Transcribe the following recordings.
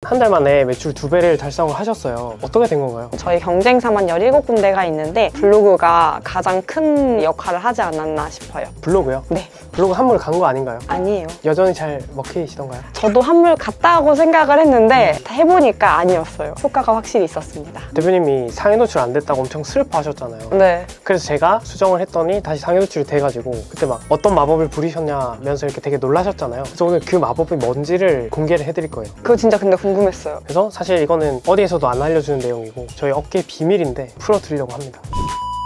한 달 만에 매출 2배를 달성을 하셨어요. 어떻게 된 건가요? 저희 경쟁사만 17군데가 있는데 블로그가 가장 큰 역할을 하지 않았나 싶어요. 블로그요? 네. 블로그 한물 간 거 아닌가요? 아니에요. 여전히 잘 먹히시던가요? 저도 한물 갔다고 생각을 했는데 해보니까 아니었어요. 효과가 확실히 있었습니다. 대표님이 상위 노출 안 됐다고 엄청 슬퍼하셨잖아요. 네. 그래서 제가 수정을 했더니 다시 상위 노출이 돼가지고 그때 막 어떤 마법을 부리셨냐면서 이렇게 되게 놀라셨잖아요. 그래서 오늘 그 마법이 뭔지를 공개를 해드릴 거예요. 그거 진짜 근데 궁금했어요. 그래서 사실 이거는 어디에서도 안 알려주는 내용이고 저희 업계 비밀인데 풀어드리려고 합니다.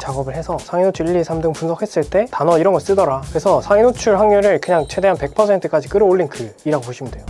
작업을 해서 상위 노출 1, 2, 3등 분석했을 때 단어 이런 거 쓰더라. 그래서 상위 노출 확률을 그냥 최대한 100%까지 끌어올린 글이라고 보시면 돼요.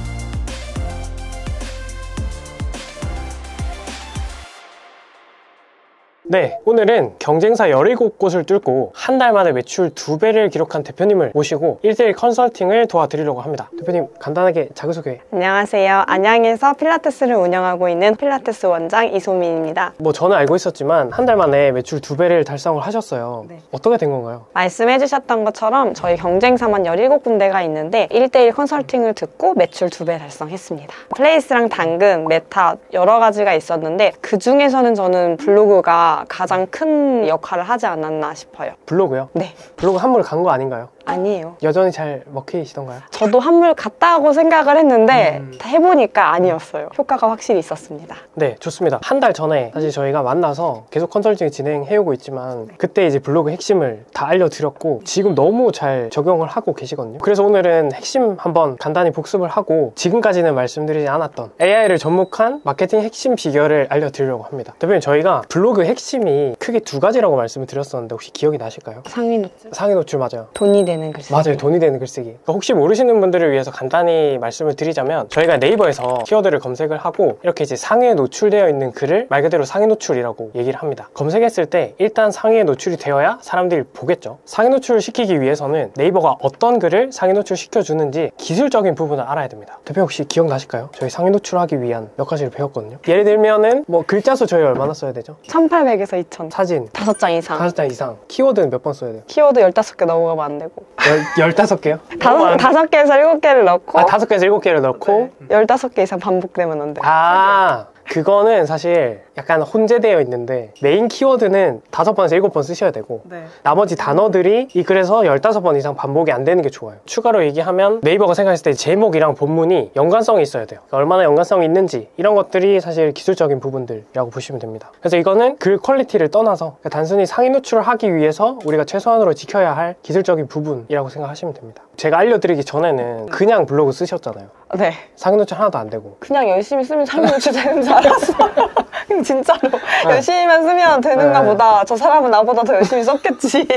네, 오늘은 경쟁사 17곳을 뚫고 한 달 만에 매출 2배를 기록한 대표님을 모시고 1대1 컨설팅을 도와드리려고 합니다. 대표님 간단하게 자기소개. 안녕하세요. 안양에서 필라테스를 운영하고 있는 필라테스 원장 이소민입니다. 뭐 저는 알고 있었지만 한 달 만에 매출 2배를 달성을 하셨어요. 네. 어떻게 된 건가요? 말씀해주셨던 것처럼 저희 경쟁사만 17군데가 있는데 1대1 컨설팅을 듣고 매출 2배 달성했습니다. 플레이스랑 당근, 메타 여러 가지가 있었는데 그 중에서는 저는 블로그가 가장 큰 역할을 하지 않았나 싶어요. 블로그요? 네. 블로그 한물 간 거 아닌가요? 아니에요. 여전히 잘 먹히시던가요? 저도 한물 갔다고 생각을 했는데 해보니까 아니었어요. 효과가 확실히 있었습니다. 네, 좋습니다. 한 달 전에 사실 저희가 만나서 계속 컨설팅 진행해오고 있지만 그때 이제 블로그 핵심을 다 알려드렸고 지금 너무 잘 적용을 하고 계시거든요. 그래서 오늘은 핵심 한번 간단히 복습을 하고 지금까지는 말씀드리지 않았던 AI를 접목한 마케팅 핵심 비결을 알려드리려고 합니다. 대표님, 저희가 블로그 핵심이 크게 2가지라고 말씀을 드렸었는데 혹시 기억이 나실까요? 상위 노출. 상위 노출 맞아요. 돈이 되는 글쓰기. 맞아요. 돈이 되는 글쓰기. 그러니까 혹시 모르시는 분들을 위해서 간단히 말씀을 드리자면 저희가 네이버에서 키워드를 검색을 하고 이렇게 이제 상위에 노출되어 있는 글을 말 그대로 상위 노출이라고 얘기를 합니다. 검색했을 때 일단 상위에 노출이 되어야 사람들이 보겠죠. 상위 노출을 시키기 위해서는 네이버가 어떤 글을 상위 노출 시켜주는지 기술적인 부분을 알아야 됩니다. 대표 혹시 기억나실까요? 저희 상위 노출하기 위한 몇 가지를 배웠거든요. 예를 들면은 뭐 글자 수 저희 얼마나 써야 되죠? 1800에서 2000. 사진 5장 이상. 5장 이상. 키워드는 몇 번 써야 돼요? 키워드 15개 넘어가면 안 되고. 15개요? 5개에서 7개를 넣고. 5개에서 7개를 넣고. 15개 이상 반복되면 안 돼요. 그거는 사실 약간 혼재되어 있는데 메인 키워드는 5번에서 7번 쓰셔야 되고 나머지 단어들이 이 글에서 15번 이상 반복이 안 되는 게 좋아요. 추가로 얘기하면 네이버가 생각했을 때 제목이랑 본문이 연관성이 있어야 돼요. 그러니까 얼마나 연관성이 있는지 이런 것들이 사실 기술적인 부분들이라고 보시면 됩니다. 그래서 이거는 글 퀄리티를 떠나서 그러니까 단순히 상위 노출을 하기 위해서 우리가 최소한으로 지켜야 할 기술적인 부분이라고 생각하시면 됩니다. 제가 알려드리기 전에는 그냥 블로그 쓰셨잖아요. 네. 상위 노출 하나도 안 되고 그냥 열심히 쓰면 상위 노출 되는 줄 알았어요. 진짜로 열심히만 쓰면 되는가 보다. 저 사람은 나보다 더 열심히 썼겠지.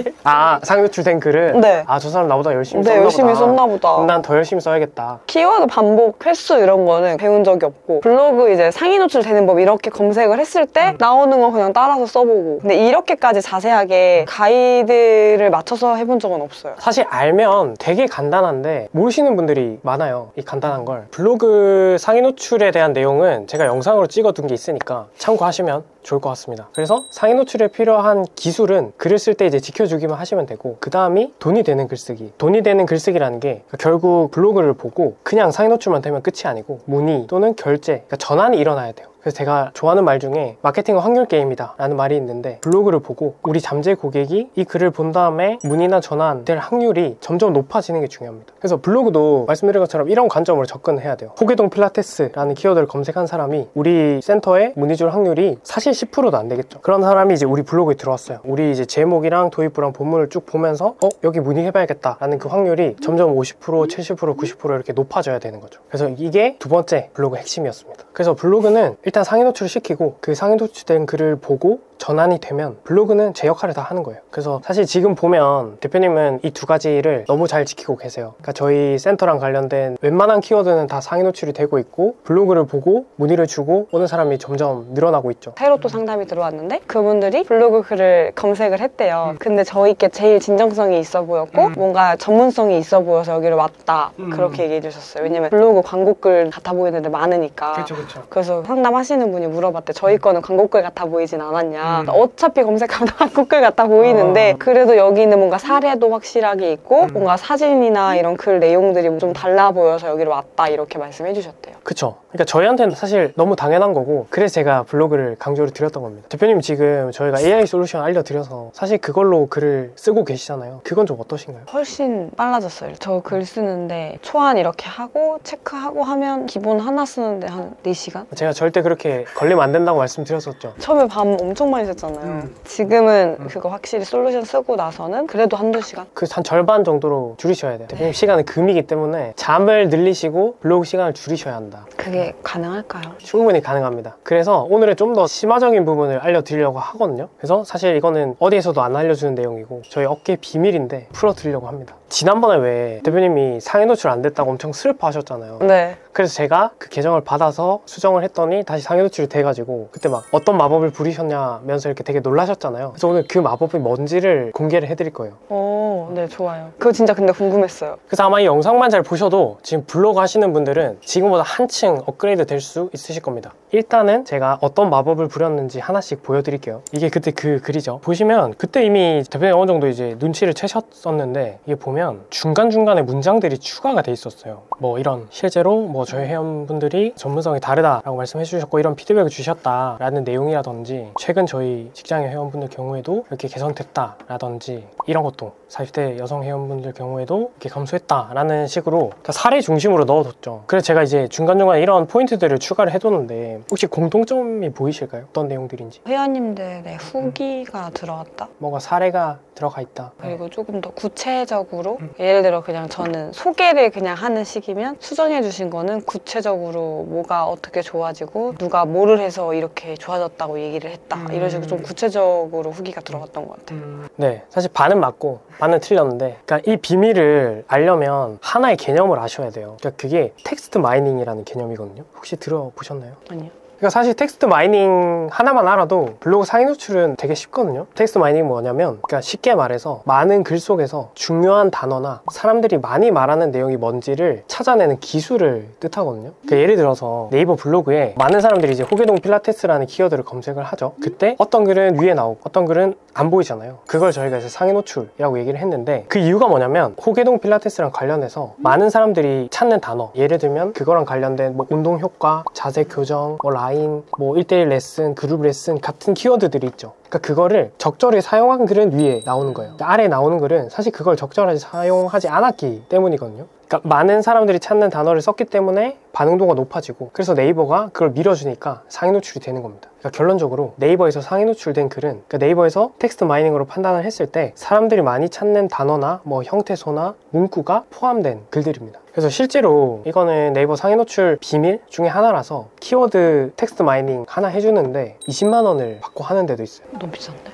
상위 노출된 글은? 네. 저 사람 나보다 열심히 네, 썼나 열심히 보다. 썼나 보다. 난 더 열심히 써야겠다. 키워드 반복 횟수 이런 거는 배운 적이 없고 블로그 이제 상위 노출 되는 법 이렇게 검색을 했을 때 나오는 거 그냥 따라서 써보고 근데 이렇게까지 자세하게 가이드를 맞춰서 해본 적은 없어요. 사실 알면 되게 간단한데 모르시는 분들이 많아요. 이 간단한 걸. 블로그 상위 노출에 대한 내용은 제가 영상으로 찍어둔 게 있으니까 참고하시면 좋을 것 같습니다. 그래서 상위 노출에 필요한 기술은 글을 쓸 때 이제 지켜주기만 하시면 되고 그 다음이 돈이 되는 글쓰기. 돈이 되는 글쓰기라는 게 결국 블로그를 보고 그냥 상위 노출만 되면 끝이 아니고 문의 또는 결제, 그러니까 전환이 일어나야 돼요. 그래서 제가 좋아하는 말 중에 마케팅은 확률 게임이다 라는 말이 있는데 블로그를 보고 우리 잠재 고객이 이 글을 본 다음에 문의나 전환될 확률이 점점 높아지는 게 중요합니다. 그래서 블로그도 말씀드린 것처럼 이런 관점으로 접근해야 돼요. 호계동 필라테스라는 키워드를 검색한 사람이 우리 센터에 문의 줄 확률이 사실 10%도 안 되겠죠. 그런 사람이 이제 우리 블로그에 들어왔어요. 우리 이제 제목이랑 도입부랑 본문을 쭉 보면서 여기 문의해봐야겠다 라는 그 확률이 점점 50%, 70%, 90% 이렇게 높아져야 되는 거죠. 그래서 이게 두 번째 블로그 핵심이었습니다. 그래서 블로그는 일단 상위 노출을 시키고 그 상위 노출된 글을 보고 전환이 되면 블로그는 제 역할을 다 하는 거예요. 그래서 사실 지금 보면 대표님은 이 2가지를 너무 잘 지키고 계세요. 그러니까 저희 센터랑 관련된 웬만한 키워드는 다 상위 노출이 되고 있고 블로그를 보고 문의를 주고 오는 사람이 점점 늘어나고 있죠. 새로 또 상담이 들어왔는데 그분들이 블로그 글을 검색을 했대요. 근데 저희께 제일 진정성이 있어 보였고 뭔가 전문성이 있어 보여서 여기를 왔다 그렇게 얘기해 주셨어요. 왜냐면 블로그 광고글 같아 보이는 데 많으니까. 그렇죠. 그래서 상담하시는 분이 물어봤대. 저희 거는 광고글 같아 보이진 않았냐. 거냐. 어차피 검색하면 한국 글 같아 보이는데 그래도 여기는 뭔가 사례도 확실하게 있고 뭔가 사진이나 이런 글 내용들이 좀 달라 보여서 여기로 왔다 이렇게 말씀해 주셨대요. 그쵸. 그러니까 저희한테는 사실 너무 당연한 거고 그래서 제가 블로그를 강조를 드렸던 겁니다. 대표님 지금 저희가 AI 솔루션 알려드려서 사실 그걸로 글을 쓰고 계시잖아요. 그건 좀 어떠신가요? 훨씬 빨라졌어요. 저 글 쓰는데 초안 이렇게 하고 체크하고 하면 기본 하나 쓰는데 한 4시간? 제가 절대 그렇게 걸리면 안 된다고 말씀드렸었죠. 처음에 밤 엄청 많이 썼잖아요. 지금은 그거 확실히 솔루션 쓰고 나서는 그래도 한두 시간? 그 한 절반 정도로 줄이셔야 돼요. 대표님 시간은 금이기 때문에 잠을 늘리시고 블로그 시간을 줄이셔야 한다. 그게 가능할까요? 충분히 가능합니다. 그래서 오늘은 좀 더 심화적인 부분을 알려드리려고 하거든요. 그래서 사실 이거는 어디에서도 안 알려주는 내용이고 저희 업계 비밀인데 풀어드리려고 합니다. 지난번에 왜 대표님이 상해 노출 안 됐다고 엄청 슬퍼하셨잖아요. 네. 그래서 제가 그 계정을 받아서 수정을 했더니 다시 상해 노출이 돼가지고 그때 막 어떤 마법을 부리셨냐면서 이렇게 되게 놀라셨잖아요. 그래서 오늘 그 마법이 뭔지를 공개를 해드릴 거예요. 오, 네, 좋아요. 그거 진짜 근데 궁금했어요. 그래서 아마 이 영상만 잘 보셔도 지금 블로그 하시는 분들은 지금보다 한층 업그레이드 될 수 있으실 겁니다. 일단은 제가 어떤 마법을 부렸는지 하나씩 보여드릴게요. 이게 그때 그 글이죠. 보시면 그때 이미 대표님 어느 정도 이제 눈치를 채셨었는데 이게 보면 중간중간에 문장들이 추가가 돼 있었어요. 뭐 이런 실제로 뭐 저희 회원분들이 전문성이 다르다라고 말씀해 주셨고 이런 피드백을 주셨다라는 내용이라든지 최근 저희 직장인 회원분들 경우에도 이렇게 개선됐다라든지 이런 것도 40대 여성 회원분들 경우에도 이렇게 감소했다라는 식으로 사례 중심으로 넣어뒀죠. 그래서 제가 이제 중간중간에 이런 포인트들을 추가를 해뒀는데 혹시 공통점이 보이실까요? 어떤 내용들인지. 회원님들의 후기가 들어왔다. 뭔가 사례가 들어가 있다. 그리고 조금 더 구체적으로 예를 들어 그냥 저는 소개를 그냥 하는 식이면 수정해 주신 거는 구체적으로 뭐가 어떻게 좋아지고 누가 뭐를 해서 이렇게 좋아졌다고 얘기를 했다. 이런 식으로 좀 구체적으로 후기가 들어갔던 것 같아요. 네, 사실 반은 맞고 반은 틀렸는데 그러니까 이 비밀을 알려면 하나의 개념을 아셔야 돼요. 그러니까 그게 텍스트 마이닝이라는 개념이거든요. 혹시 들어보셨나요? 아니요. 그러니까 사실 텍스트 마이닝 하나만 알아도 블로그 상위 노출은 되게 쉽거든요. 텍스트 마이닝이 뭐냐면 그러니까 쉽게 말해서 많은 글 속에서 중요한 단어나 사람들이 많이 말하는 내용이 뭔지를 찾아내는 기술을 뜻하거든요. 그러니까 예를 들어서 네이버 블로그에 많은 사람들이 이제 호계동 필라테스라는 키워드를 검색을 하죠. 그때 어떤 글은 위에 나오고 어떤 글은 안 보이잖아요. 그걸 저희가 이제 상위 노출이라고 얘기를 했는데 그 이유가 뭐냐면 호계동 필라테스랑 관련해서 많은 사람들이 찾는 단어, 예를 들면 그거랑 관련된 뭐 운동 효과, 자세 교정, 뭐 라인, 뭐 1대1 레슨, 그룹 레슨 같은 키워드들이 있죠. 그러니까 그거를 적절히 사용한 글은 위에 나오는 거예요. 그러니까 아래에 나오는 글은 사실 그걸 적절하게 사용하지 않았기 때문이거든요. 그러니까 많은 사람들이 찾는 단어를 썼기 때문에 반응도가 높아지고 그래서 네이버가 그걸 밀어주니까 상위 노출이 되는 겁니다. 그러니까 결론적으로 네이버에서 상위 노출된 글은 그러니까 네이버에서 텍스트 마이닝으로 판단을 했을 때 사람들이 많이 찾는 단어나 뭐 형태소나 문구가 포함된 글들입니다. 그래서 실제로 이거는 네이버 상위 노출 비밀 중에 하나라서 키워드 텍스트 마이닝 하나 해주는데 20만 원을 받고 하는 데도 있어요. 너무 비싼데?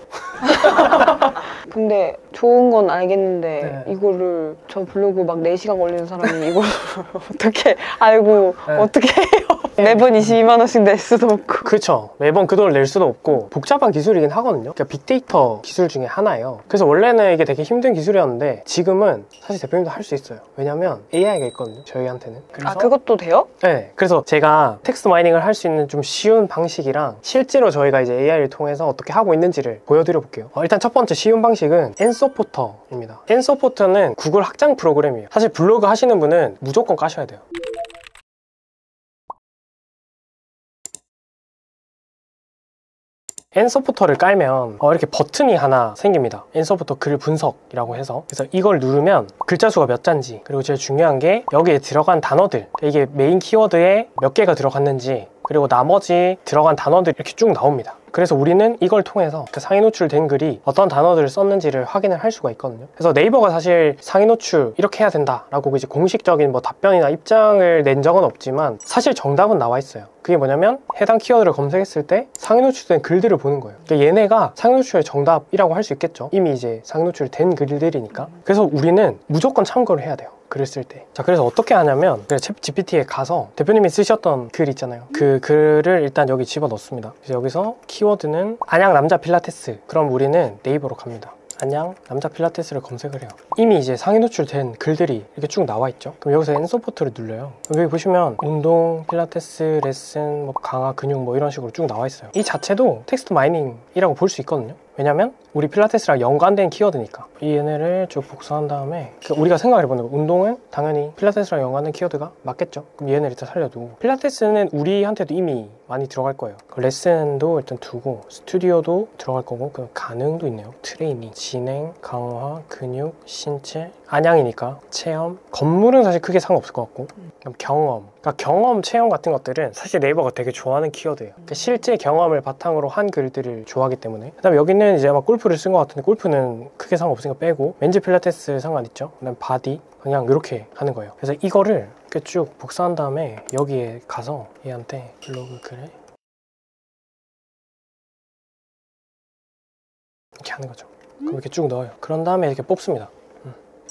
근데 좋은 건 알겠는데 네. 이거를 저 블로그 막 4시간 걸리는 사람이 이걸 어떻게 알고 네. 어떻게 해요? 매번 22만 원씩 낼 수도 없고. 그렇죠. 매번 그 돈을 낼 수도 없고 복잡한 기술이긴 하거든요. 그러니까 빅데이터 기술 중에 하나예요. 그래서 원래는 이게 되게 힘든 기술이었는데 지금은 사실 대표님도 할 수 있어요. 왜냐면 AI가 있거든요. 저희한테는. 그래서 아, 그것도 돼요? 네. 그래서 제가 텍스트 마이닝을 할 수 있는 좀 쉬운 방식이랑 실제로 저희가 이제 AI를 통해서 어떻게 하고 있는지를 보여드려 볼게요. 일단 첫 번째 쉬운 방식은 엔서포터입니다. 엔서포터는 구글 확장 프로그램이에요. 사실 블로그 하시는 분은 무조건 까셔야 돼요. 엔서포터를 깔면 이렇게 버튼이 하나 생깁니다. 엔서포터 글 분석이라고 해서 그래서 이걸 누르면 글자 수가 몇 자인지 그리고 제일 중요한 게 여기에 들어간 단어들 이게 메인 키워드에 몇 개가 들어갔는지 그리고 나머지 들어간 단어들이 이렇게 쭉 나옵니다. 그래서 우리는 이걸 통해서 그 상위 노출된 글이 어떤 단어들을 썼는지를 확인을 할 수가 있거든요. 그래서 네이버가 사실 상위 노출 이렇게 해야 된다라고 이제 공식적인 뭐 답변이나 입장을 낸 적은 없지만 사실 정답은 나와 있어요. 그게 뭐냐면 해당 키워드를 검색했을 때 상위 노출된 글들을 보는 거예요. 그러니까 얘네가 상위 노출의 정답이라고 할 수 있겠죠. 이미 이제 상위 노출된 글들이니까. 그래서 우리는 무조건 참고를 해야 돼요. 글을 쓸 때. 자, 그래서 어떻게 하냐면 챗 GPT에 가서 대표님이 쓰셨던 글 있잖아요. 그 글을 일단 여기 집어 넣습니다. 그래서 여기서 키워드는 안양 남자 필라테스. 그럼 우리는 네이버로 갑니다. 안녕 남자 필라테스를 검색을 해요. 이미 이제 상위 노출된 글들이 이렇게 쭉 나와 있죠. 그럼 여기서 엔서포트를 눌러요. 그럼 여기 보시면 운동, 필라테스, 레슨, 뭐 강화, 근육 뭐 이런 식으로 쭉 나와 있어요. 이 자체도 텍스트 마이닝이라고 볼 수 있거든요. 왜냐면 우리 필라테스랑 연관된 키워드니까. 이 얘네를 쭉 복사한 다음에 우리가 생각을 해보는 거, 운동은 당연히 필라테스랑 연관된 키워드가 맞겠죠. 그럼 얘네를 일단 살려두고, 필라테스는 우리한테도 이미 많이 들어갈 거예요. 레슨도 일단 두고, 스튜디오도 들어갈 거고, 그 가능도 있네요. 트레이닝, 진행, 강화, 근육, 신체, 안양이니까 체험, 건물은 사실 크게 상관없을 것 같고, 그럼 경험, 그러니까 경험, 체험 같은 것들은 사실 네이버가 되게 좋아하는 키워드예요. 그러니까 실제 경험을 바탕으로 한 글들을 좋아하기 때문에. 그 다음에 여기는 이제 아마 골프를 쓴 것 같은데, 골프는 크게 상관없으니까 빼고, 맨즈 필라테스 상관있죠. 그 다음 바디, 그냥 이렇게 하는 거예요. 그래서 이거를 이렇게 쭉 복사한 다음에 여기에 가서 얘한테 블로그 글에 이렇게 하는 거죠. 그럼 이렇게 쭉 넣어요. 그런 다음에 이렇게 뽑습니다.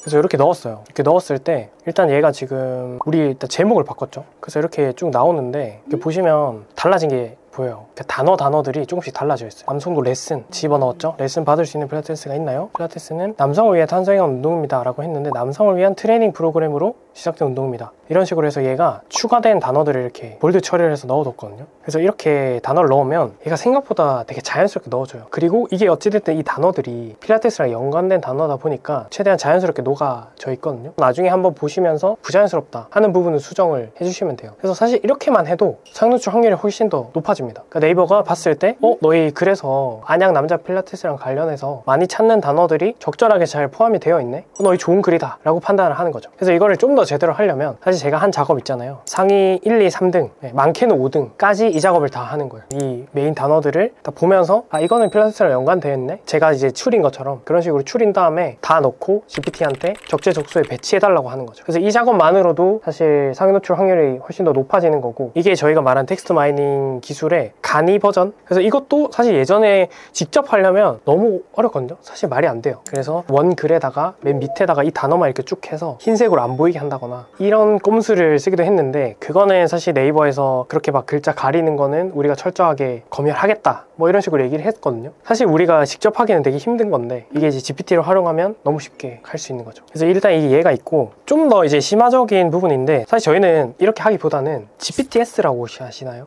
그래서 이렇게 넣었어요. 이렇게 넣었을 때 일단 얘가 지금 우리 일단 제목을 바꿨죠. 그래서 이렇게 쭉 나오는데 이렇게 보시면 달라진 게 보여요. 단어들이 조금씩 달라져 있어요. 남성도 레슨 집어넣었죠. 레슨 받을 수 있는 필라테스가 있나요? 필라테스는 남성을 위해 탄생한 운동입니다 라고 했는데, 남성을 위한 트레이닝 프로그램으로 시작된 운동입니다. 이런 식으로 해서 얘가 추가된 단어들을 이렇게 볼드 처리를 해서 넣어뒀거든요. 그래서 이렇게 단어를 넣으면 얘가 생각보다 되게 자연스럽게 넣어줘요. 그리고 이게 어찌됐든 이 단어들이 필라테스랑 연관된 단어다 보니까 최대한 자연스럽게 녹아져 있거든요. 나중에 한번 보시면서 부자연스럽다 하는 부분은 수정을 해주시면 돼요. 그래서 사실 이렇게만 해도 상노출 확률이 훨씬 더 높아집니다. 그러니까 네이버가 봤을 때 너희 그래서 안양 남자 필라테스랑 관련해서 많이 찾는 단어들이 적절하게 잘 포함이 되어 있네? 너희 좋은 글이다 라고 판단을 하는 거죠. 그래서 이거를 좀 더 제대로 하려면 사실 제가 한 작업 있잖아요. 상위 1, 2, 3등, 많게는 5등까지 이 작업을 다 하는 거예요. 이 메인 단어들을 다 보면서 이거는 필라테스랑 연관되어 있네? 제가 이제 추린 것처럼 그런 식으로 추린 다음에 다 넣고 GPT한테 적재적소에 배치해달라고 하는 거죠. 그래서 이 작업만으로도 사실 상위 노출 확률이 훨씬 더 높아지는 거고, 이게 저희가 말한 텍스트 마이닝 기술의 간이 버전. 그래서 이것도 사실 예전에 직접 하려면 너무 어렵거든요. 사실 말이 안 돼요. 그래서 원 글에다가 맨 밑에다가 이 단어만 이렇게 쭉 해서 흰색으로 안 보이게 한다거나 이런 꼼수를 쓰기도 했는데, 그거는 사실 네이버에서 그렇게 막 글자 가리는 거는 우리가 철저하게 검열하겠다 뭐 이런 식으로 얘기를 했거든요. 사실 우리가 직접 하기는 되게 힘든 건데, 이게 이제 GPT를 활용하면 너무 쉽게 할 수 있는 거죠. 그래서 일단 이게 얘가 있고, 좀 더 이제 심화적인 부분인데, 사실 저희는 이렇게 하기보다는 GPTS라고 혹시 아시나요?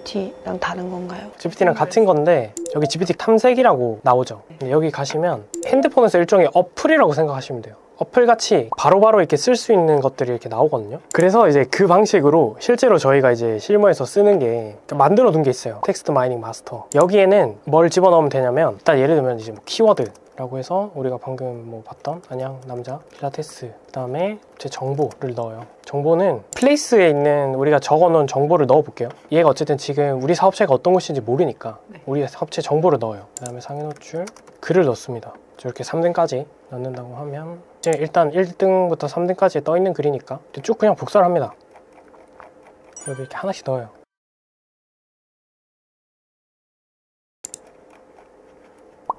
GPT랑 다른 건가요? GPT랑 같은 건데 여기 GPT 탐색이라고 나오죠. 여기 가시면 핸드폰에서 일종의 어플이라고 생각하시면 돼요. 어플같이 바로바로 이렇게 쓸 수 있는 것들이 이렇게 나오거든요. 그래서 이제 그 방식으로 실제로 저희가 이제 실무에서 쓰는 게 만들어 둔 게 있어요. 텍스트 마이닝 마스터. 여기에는 뭘 집어넣으면 되냐면, 일단 예를 들면 이제 뭐 키워드 라고 해서 우리가 방금 뭐 봤던 안양 남자 필라테스, 그 다음에 제 정보를 넣어요. 정보는 플레이스에 있는 우리가 적어놓은 정보를 넣어 볼게요. 얘가 어쨌든 지금 우리 사업체가 어떤 곳인지 모르니까 우리 사업체 정보를 넣어요. 그 다음에 상위 노출 글을 넣습니다. 이렇게 3등까지 넣는다고 하면 이제 일단 1등부터 3등까지 떠 있는 글이니까 쭉 그냥 복사를 합니다. 여기 이렇게 하나씩 넣어요.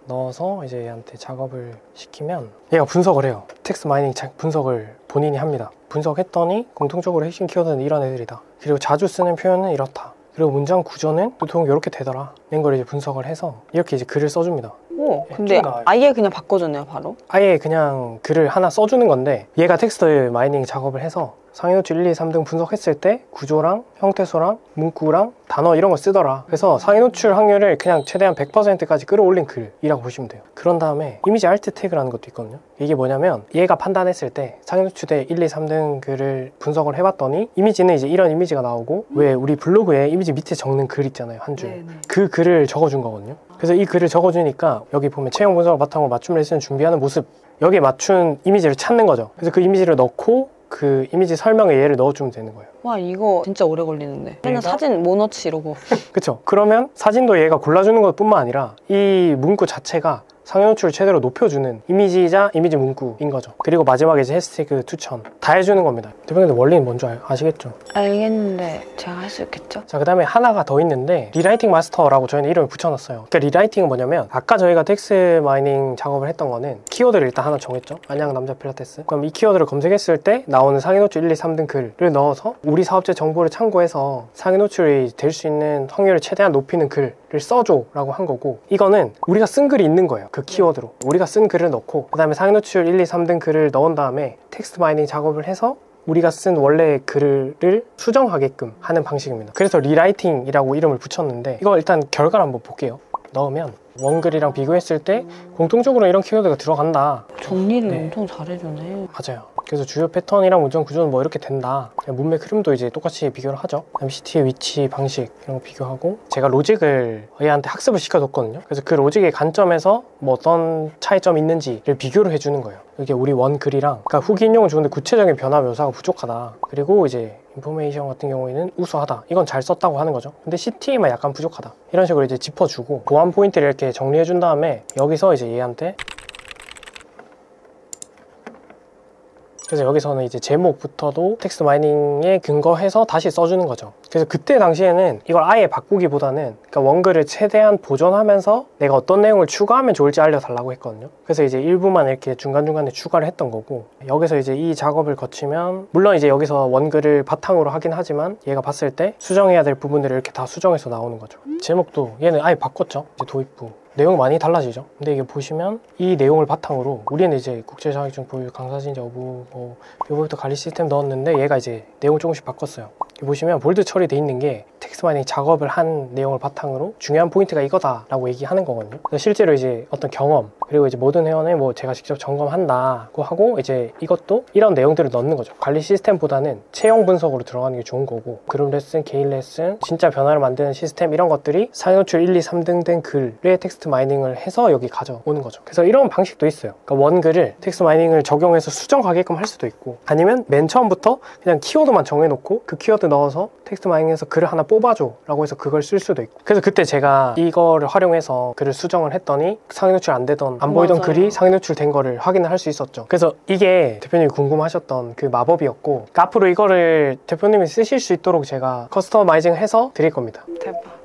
넣어서 이제 얘한테 작업을 시키면 얘가 분석을 해요. 텍스트 마이닝 분석을 본인이 합니다. 분석했더니 공통적으로 핵심 키워드는 이런 애들이다. 그리고 자주 쓰는 표현은 이렇다. 그리고 문장 구조는 보통 이렇게 되더라. 이런 걸 이제 분석을 해서 이렇게 이제 글을 써줍니다. 오, 근데 아예 그냥 바꿔줬네요, 바로? 아예 그냥 글을 하나 써주는 건데, 얘가 텍스트 마이닝 작업을 해서 상위 노출 1, 2, 3등 분석했을 때 구조랑 형태소랑 문구랑 단어 이런 거 쓰더라. 그래서 상위 노출 확률을 그냥 최대한 100%까지 끌어올린 글이라고 보시면 돼요. 그런 다음에 이미지 알트 태그라는 것도 있거든요. 이게 뭐냐면, 얘가 판단했을 때 상위 노출의 1, 2, 3등 글을 분석을 해봤더니 이미지는 이제 이런 이미지가 나오고, 왜 우리 블로그에 이미지 밑에 적는 글 있잖아요, 한 줄. 그 글을 적어준 거거든요. 그래서 이 글을 적어주니까 여기 보면 체형 분석을 바탕으로 맞춤 레슨 준비하는 모습, 여기에 맞춘 이미지를 찾는 거죠. 그래서 그 이미지를 넣고 그 이미지 설명에 얘를 넣어주면 되는 거예요. 와, 이거 진짜 오래 걸리는데. 맨날 사진 뭐 넣지 이러고. 그쵸. 그러면 사진도 얘가 골라주는 것 뿐만 아니라 이 문구 자체가 상위 노출을 최대로 높여주는 이미지이자 이미지 문구인 거죠. 그리고 마지막에 이제 해시태그 추천 다 해주는 겁니다. 대표님들 원리는 뭔지 아시겠죠? 알겠는데 제가 할 수 있겠죠? 자, 그 다음에 하나가 더 있는데, 리라이팅 마스터라고 저희는 이름을 붙여놨어요. 그러니까 리라이팅은 뭐냐면, 아까 저희가 텍스트 마이닝 작업을 했던 거는 키워드를 일단 하나 정했죠. 안양 남자 필라테스. 그럼 이 키워드를 검색했을 때 나오는 상위 노출 1, 2, 3등 글을 넣어서 우리 사업체 정보를 참고해서 상위 노출이 될 수 있는 확률을 최대한 높이는 글, 써줘 라고 한 거고, 이거는 우리가 쓴 글이 있는 거예요. 그 키워드로 우리가 쓴 글을 넣고 그 다음에 상위 노출 1, 2, 3등 글을 넣은 다음에 텍스트 마이닝 작업을 해서 우리가 쓴 원래 글을 수정하게끔 하는 방식입니다. 그래서 리라이팅이라고 이름을 붙였는데, 이거 일단 결과를 한번 볼게요. 넣으면 원글이랑 비교했을 때 공통적으로 이런 키워드가 들어간다. 정리를 엄청 잘해주네. 맞아요. 그래서 주요 패턴이랑 문장 구조는 뭐 이렇게 된다. 문맥 흐름도 이제 똑같이 비교를 하죠. 그다음 CT의 위치, 방식 이런 거 비교하고, 제가 로직을 얘한테 학습을 시켜줬거든요. 그래서 그 로직의 관점에서 뭐 어떤 차이점이 있는지를 비교를 해주는 거예요. 이게 우리 원글이랑, 그러니까 후기 인용은 좋은데 구체적인 변화 묘사가 부족하다. 그리고 이제 인포메이션 같은 경우에는 우수하다. 이건 잘 썼다고 하는 거죠. 근데 CT만 약간 부족하다. 이런 식으로 이제 짚어주고 보안 포인트를 이렇게 정리해준 다음에 여기서 이제 얘한테, 그래서 여기서는 이제 제목부터도 텍스트 마이닝에 근거해서 다시 써주는 거죠. 그래서 그때 당시에는 이걸 아예 바꾸기보다는, 그러니까 원글을 최대한 보존하면서 내가 어떤 내용을 추가하면 좋을지 알려달라고 했거든요. 그래서 이제 일부만 이렇게 중간중간에 추가를 했던 거고, 여기서 이제 이 작업을 거치면, 물론 이제 여기서 원글을 바탕으로 하긴 하지만 얘가 봤을 때 수정해야 될 부분들을 이렇게 다 수정해서 나오는 거죠. 제목도 얘는 아예 바꿨죠. 이제 도입부 내용 많이 달라지죠. 근데 이게 보시면 이 내용을 바탕으로 우리는 이제 국제자격증 보유, 강사진제 여부, 뭐 뷰포인트 관리 시스템 넣었는데, 얘가 이제 내용을 조금씩 바꿨어요. 보시면 볼드 처리돼 있는 게 텍스트 마이닝 작업을 한 내용을 바탕으로 중요한 포인트가 이거다라고 얘기하는 거거든요. 실제로 이제 어떤 경험, 그리고 이제 모든 회원을 뭐 제가 직접 점검한다고 하고, 이제 이것도 이런 내용들을 넣는 거죠. 관리 시스템보다는 체형 분석으로 들어가는 게 좋은 거고, 그룹 레슨, 개인 레슨, 진짜 변화를 만드는 시스템, 이런 것들이 상위 노출 1, 2, 3등 된 글에 텍스트 마이닝을 해서 여기 가져오는 거죠. 그래서 이런 방식도 있어요. 그러니까 원글을 텍스트 마이닝을 적용해서 수정하게끔 할 수도 있고, 아니면 맨 처음부터 그냥 키워드만 정해놓고 그 키워드 넣어서 텍스트 마이닝에서 글을 하나 뽑아줘 라고 해서 그걸 쓸 수도 있고. 그래서 그때 제가 이거를 활용해서 글을 수정을 했더니 상위 노출 안 되던, 안 보이던 글이 상위 노출 된 거를 확인을 할 수 있었죠. 그래서 이게 대표님이 궁금하셨던 그 마법이었고, 그러니까 앞으로 이거를 대표님이 쓰실 수 있도록 제가 커스터마이징 해서 드릴 겁니다. 대박.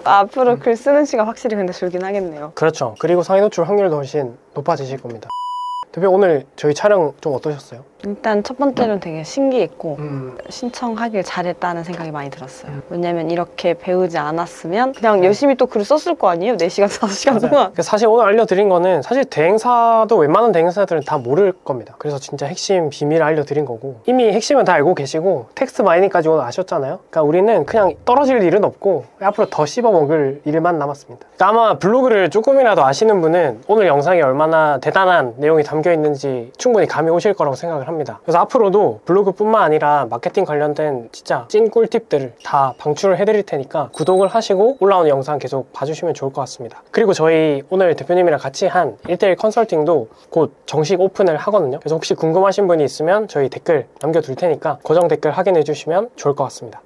앞으로 글 쓰는 시간 확실히 근데 줄긴 하겠네요. 그렇죠. 그리고 상위 노출 확률도 훨씬 높아지실 겁니다. 대표 오늘 저희 촬영 좀 어떠셨어요? 일단 첫 번째는 되게 신기했고 신청하길 잘했다는 생각이 많이 들었어요. 왜냐면 이렇게 배우지 않았으면 그냥 열심히 또 글을 썼을 거 아니에요? 4시간, 5시간 동안. 사실 오늘 알려드린 거는, 사실 대행사도 웬만한 대행사들은 다 모를 겁니다. 그래서 진짜 핵심 비밀을 알려드린 거고, 이미 핵심은 다 알고 계시고 텍스트 마이닝까지 오늘 아셨잖아요. 그러니까 우리는 그냥 떨어질 일은 없고 앞으로 더 씹어먹을 일만 남았습니다. 그러니까 아마 블로그를 조금이라도 아시는 분은 오늘 영상에 얼마나 대단한 내용이 담겨 있는지 충분히 감이 오실 거라고 생각을 합니다. 그래서 앞으로도 블로그뿐만 아니라 마케팅 관련된 진짜 찐 꿀팁들을 다 방출을 해드릴 테니까 구독을 하시고 올라오는 영상 계속 봐주시면 좋을 것 같습니다. 그리고 저희 오늘 대표님이랑 같이 한 1:1 컨설팅도 곧 정식 오픈을 하거든요. 그래서 혹시 궁금하신 분이 있으면 저희 댓글 남겨둘 테니까 고정 댓글 확인해 주시면 좋을 것 같습니다.